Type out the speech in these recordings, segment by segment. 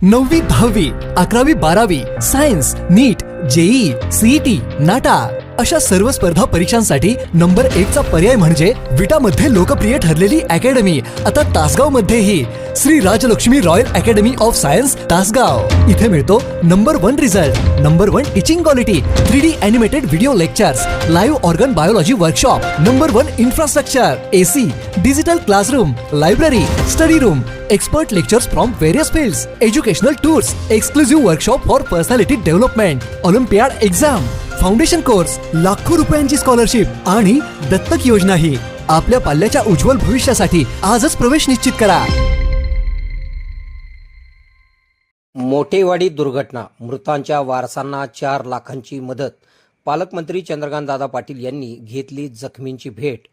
9वी 10वी 11वी 12वी सायन्स नीट JEE CET नाटा अशा सर्व स्पर्धा परीक्षांसाठी नंबर 1 चा पर्याय म्हणजे विटा मध्ये लोकप्रिय ठरलेली अकॅडमी आता तासगाव मध्येही Shri Rajlakshmi royal academy of science Tasgaon. इथे मिळतो number 1 result, number 1 teaching quality, 3D animated video lectures, live organ biology workshop, number 1 infrastructure, AC, digital classroom, library, study room, expert lectures from various fields, educational tours, exclusive workshop for personality development, olympiad exam, foundation course, लाखो रुपयांची scholarship आणि दत्तक योजनाही। आपल्या पाल्याच्या उज्ज्वल भविष्यासाठी आजच प्रवेश निश्चित करा। मोठेवाडी दुर्घटना, मृतांच्या वारसांना 4 लाखांची मदत। पालकमंत्री चंद्रकांतदादा पाटील यांनी घेतली जखमींची भेट।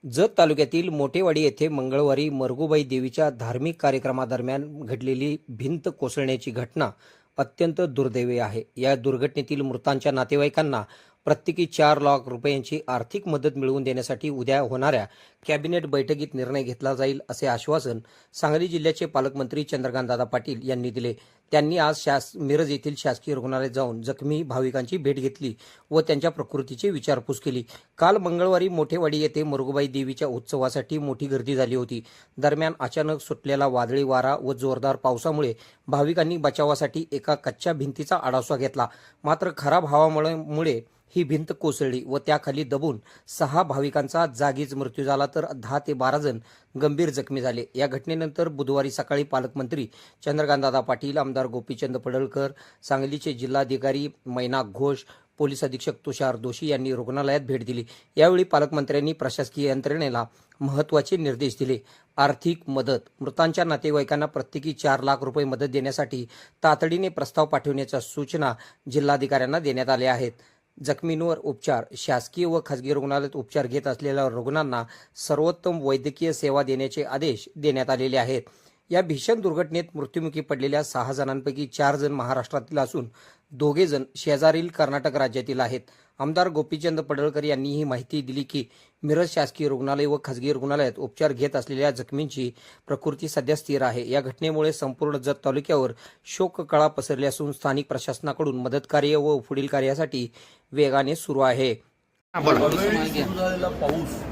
जत तालुक्यातील मोठेवाडी येथे मंगळवारी मरगुबाई देवीच्या धार्मिक कार्यक्रमादरम्यान घडलेली भिंत कोसळण्याची घटना अत्यंत दुर्दैवी आहे। या दुर्घटनेतील मृतांच्या नातेवाईकांना प्रत्येकी 4 लाख रुपयांची आर्थिक मदत मिळवून देण्यासाठी उद्या होणाऱ्या कॅबिनेट बैठकीत निर्णय घेतला जाईल असे आश्वासन सांगली जिल्ह्याचे पालकमंत्री चंद्रकांतदादा पाटील यांनी दिले। त्यांनी आज मिरज येथील शासकीय रुग्णालयात जाऊन जखमी भाविकांची भेट घेतली व त्यांच्या प्रकृतीची विचारपूस केली। काल मंगळवारी मोठेवाडी येथे मरगुबाई देवीच्या उत्सवासाठी मोठी गर्दी झाली होती। दरम्यान अचानक सुटलेला वादळी वारा व जोरदार पावसामुळे भाविकांनी बचावासाठी एका कच्च्या भिंतीचा आढावा घेतला। मात्र खराब हवामानामुळे ही भिंत कोसळली व त्याखाली दबून 6 भाविकांचा जागीच मृत्यू झाला तर 10 ते 12 जण गंभीर जखमी झाले। या घटनेनंतर बुधवारी सकाळी पालकमंत्री चंद्रकांतदादा पाटील, आमदार गोपीचंद पडळकर, सांगलीचे जिल्हाधिकारी मैनाक घोष, पोलीस अधीक्षक तुषार दोशी यांनी रुग्णालयात भेट दिली। यावेळी पालकमंत्र्यांनी प्रशासकीय यंत्रणेला महत्त्वाचे निर्देश दिले। आर्थिक मदत, मृतांच्या नातेवाईकांना प्रत्येकी 4 लाख रुपये मदत देण्यासाठी तातडीने प्रस्ताव पाठवण्याच्या सूचना जिल्हाधिकाऱ्यांना देण्यात आल्या आहेत। जखमींवर उपचार, शासकीय व खासगी रुग्णालयात उपचार घेत असलेल्या रुग्णांना सर्वोत्तम वैद्यकीय सेवा देण्याचे आदेश देण्यात आलेले आहेत। या भीषण दुर्घटनेत मृत्युमुखी पडलेल्या 6 जणांपैकी 4 जण महाराष्ट्रातील असून 2 जण शेजारील कर्नाटक राज्यातील आहेत। आमदार गोपीचंद पडळकर यांनी ही माहिती दिली की मिरज शासकीय रुग्णालय व खासगी रुग्णालयात उपचार घेत असलेल्या जखमींची प्रकृती सध्या स्थिर आहे। या घटनेमुळे संपूर्ण जत तालुक्यावर शोककळा पसरली असून स्थानिक प्रशासनाकडून मदत कार्य व पुढील कार्यासाठी वेगाने सुरू आहे। सुरू झालेला पाऊस,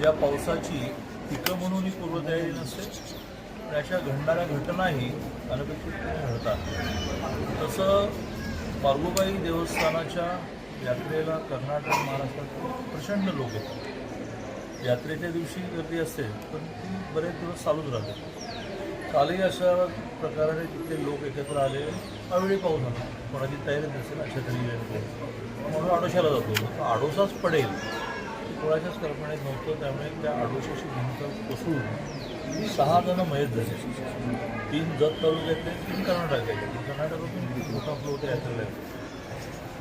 या पावसाची पिकं म्हणून पूर्वतयारी नसते, अशा घडणाऱ्या घटनाही अनपेक्षितपणे घडतात। तसं मरगुबाई देवस्थानाच्या यात्रेला कर्नाटक, महाराष्ट्रात प्रचंड लोक येतात। यात्रेच्या दिवशी गर्दी असते पण ती बरेच दिवस चालूच राहते। कालही अशा प्रकारे तिथे लोक एकत्र आले, अवेळी पाऊस आला, कोणाची तयारी नसेल अशा तरी म्हणून आडोशाला जातो, आडोसाच पडेल कोणाच्याच कल्पनेत नव्हतं। त्यामुळे त्या आडोशाची भिंत कोसळून 6 जण मयत झाले। 3 जत तालुक्यातले, 3 कर्नाटकातले। कर्नाटकातून मोठा फ्लो त्या यात्रेला येतो।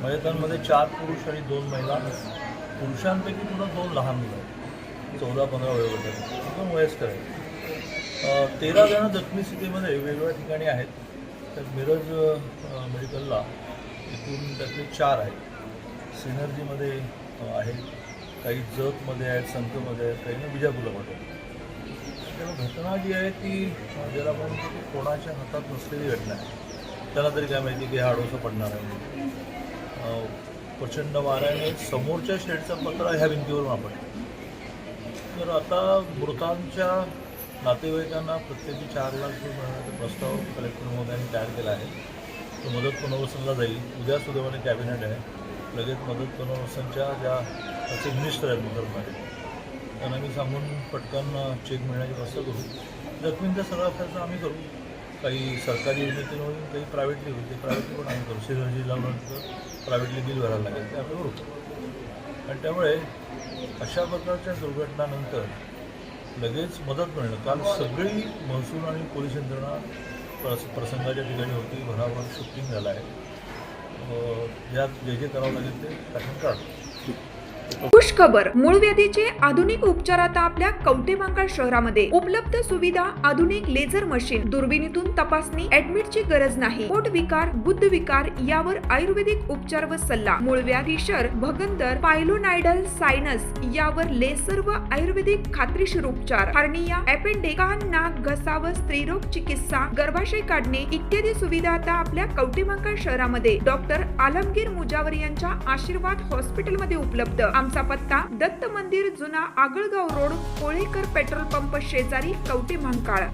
मयतांमध्ये 4 पुरुष आणि 2 महिला। पुरुषांपैकी पुन्हा 2 लहान मुलं, 14-15 वयोगटाचे, एकदम वयस्कर आहेत। 13 जण जखमी स्थितीमध्ये वेगवेगळ्या ठिकाणी आहेत। तर मिरज मेडिकलला एकूण त्यातले 4 आहेत। सिनर्जीमध्ये आहेत, काही जतमध्ये आहेत, संतमध्ये आहेत, काही बिजापूरमध्ये आहेत। त्यामुळे घटना जी आहे ती ज्याला आपण कोणाच्या हातात नसलेली घटना आहे। त्याला तरी काय माहिती की हा आडोसा पडणार आहे। प्रचंड वाऱ्याने समोरच्या शेडचा पत्रा ह्या भिंतीवरून आपण। तर आता मृतांच्या नातेवाईकांना प्रत्येकी 4 लाख रुपये मिळण्याचा प्रस्ताव कलेक्टर महोदयांनी तयार केला आहे। तो मदत पुनर्वसनला जाईल। उद्या सुदैवाने कॅबिनेट आहे, लगेच मदत पुनर्वसनच्या ज्या त्याचे मिनिस्टर आहेत मदतमध्ये त्यांना मी सांगून पटकन चेक मिळण्याची व्यवस्था करू। जखमींचा सगळा खर्च आम्ही करू, काही सरकारी योजनेतून होईल, काही प्रायव्हेटली होईल, ते प्रायव्हेटली पण आम्ही करू। सिरंजी लावून प्रायव्हेटली बिल भरायला लागेल ते आम्ही करू। आणि त्यामुळे अशा प्रकारच्या दुर्घटनानंतर लगेच मदत मिळणं, काल सगळी महसूल आणि पोलीस यंत्रणा प्रसंगाच्या ठिकाणी होती, भराभर शूटिंग झालं आहे। यात जे करावं लागेल ते टाकून काढू। खुश खबर, मूळव्याधीचे आधुनिक उपचार आता आपल्या कवठेमहांकाळ शहरामध्ये उपलब्ध. सुविधा, आधुनिक लेझर मशीन, दुर्बिणीतून तपासणी, ऍडमिटची गरज नाही. पोट विकार, गुद्ध विकार यावर आयुर्वेदिक उपचार व सल्ला. मूळव्याधीशर, भगंदर, पायलोनायडल, सायनस यावर लेसर व आयुर्वेदिक खात्रीशीर उपचार. हार्निया, अपेंडिक्स, कान, नाक, घसा व स्त्रीरोग चिकित्सा, गर्भाशय काढणे इत्यादी सुविधा आता आपल्या कवठेमहांकाळ शहरामध्ये डॉक्टर आलमगीर मुजावर यांच्या आशीर्वाद हॉस्पिटलमध्ये उपलब्ध. आमचा पत्ता दत्त मंदिर, जुना Agalgaon road, Kolekar petrol pump शेजारी, कवठेमहांकाळ.